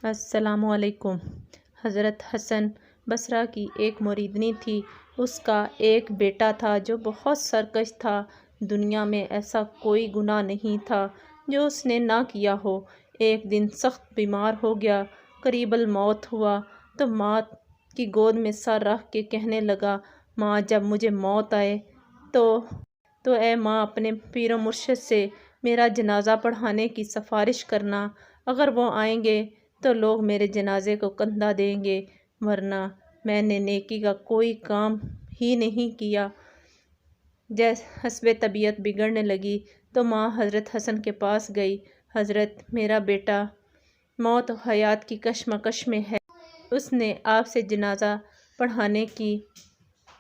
السلام علیکم۔ حضرت حسن بصری کی ایک مریدنی تھی۔ اس کا ایک بیٹا تھا جو بہت سرکش تھا۔ دنیا میں ایسا کوئی گناہ نہیں تھا جو اس نے نہ کیا ہو۔ ایک دن سخت بیمار ہو گیا، قریب الموت ہوا تو ماں کی گود میں سر رکھ کے کہنے لگا، ماں جب مجھے موت آئے تو اے ماں اپنے پیر و مرشد سے میرا جنازہ پڑھانے کی سفارش کرنا۔ اگر وہ آئیں گے تو لوگ میرے جنازے کو کندھا دیں گے، ورنہ میں نے نیکی کا کوئی کام ہی نہیں کیا۔ حسب طبیعت بگڑنے لگی تو ماں حضرت حسن کے پاس گئی، حضرت میرا بیٹا موت و حیات کی کشمکش میں ہے، اس نے آپ سے جنازہ پڑھانے کی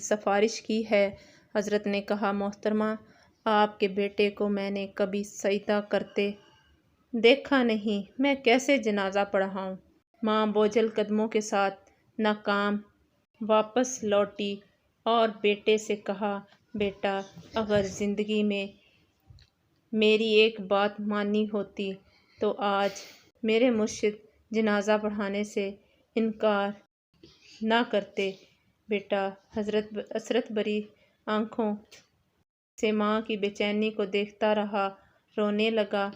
سفارش کی ہے۔ حضرت نے کہا، محترمہ آپ کے بیٹے کو میں نے کبھی سجدہ کرتے دیکھا نہیں، میں کیسے جنازہ پڑھاؤں؟ ماں بوجھل قدموں کے ساتھ ناکام واپس لوٹی اور بیٹے سے کہا، بیٹا اگر زندگی میں میری ایک بات مانی ہوتی تو آج میرے مرشد جنازہ پڑھانے سے انکار نہ کرتے۔ بیٹا حضرت عصرت بھری آنکھوں سے ماں کی بے چینی کو دیکھتا رہا، رونے لگا،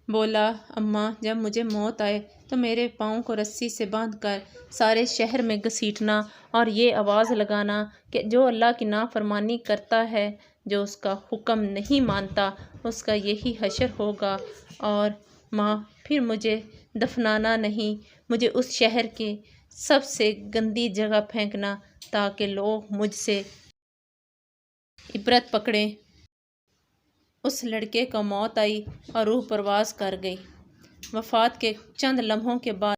بولا، اماں جب مجھے موت آئے تو میرے پاؤں کو رسی سے باندھ کر سارے شہر میں گھسیٹنا اور یہ آواز لگانا کہ جو اللہ کی نافرمانی کرتا ہے، جو اس کا حکم نہیں مانتا، اس کا یہی حشر ہوگا۔ اور ماں پھر مجھے دفنانا نہیں، مجھے اس شہر کی سب سے گندی جگہ پھینکنا تاکہ لوگ مجھ سے عبرت پکڑیں۔ اس لڑکے کو موت آئی اور روح پرواز کر گئی۔ وفات کے چند لمحوں کے بعد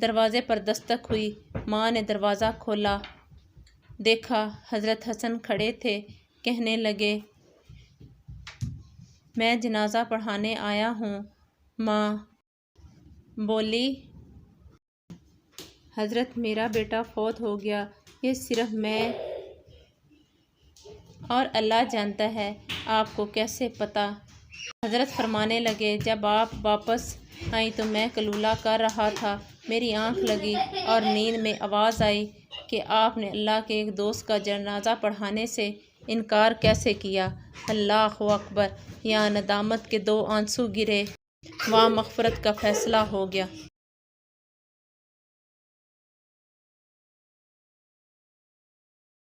دروازے پر دستک ہوئی۔ ماں نے دروازہ کھولا، دیکھا حضرت حسن کھڑے تھے، کہنے لگے، میں جنازہ پڑھانے آیا ہوں۔ ماں بولی، حضرت میرا بیٹا فوت ہو گیا، یہ صرف میں اور اللہ جانتا ہے، آپ کو کیسے پتہ؟ حضرت فرمانے لگے، جب آپ واپس آئیں تو میں قیلولہ کر رہا تھا، میری آنکھ لگی اور نیند میں آواز آئی کہ آپ نے اللہ کے ایک دوست کا جنازہ پڑھانے سے انکار کیسے کیا؟ اللہ اکبر! یہاں ندامت کے 2 آنسو گرے، وہاں مغفرت کا فیصلہ ہو گیا۔